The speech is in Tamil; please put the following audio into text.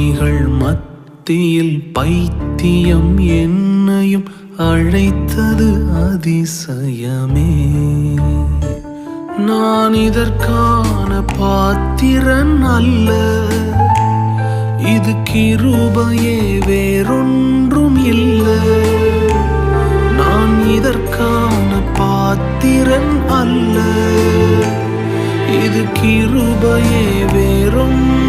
ஞானிகள் மத்தியில் பைத்தியம் என்னையும் அழைத்தது அதிசயமே. நான் இதற்கான பாத்திரன் அல்ல, இது கிருபையே வேறொன்றும் இல்லை. நான் இதற்கான பாத்திரன் அல்ல, இது கிருபையே வேறொன்றும்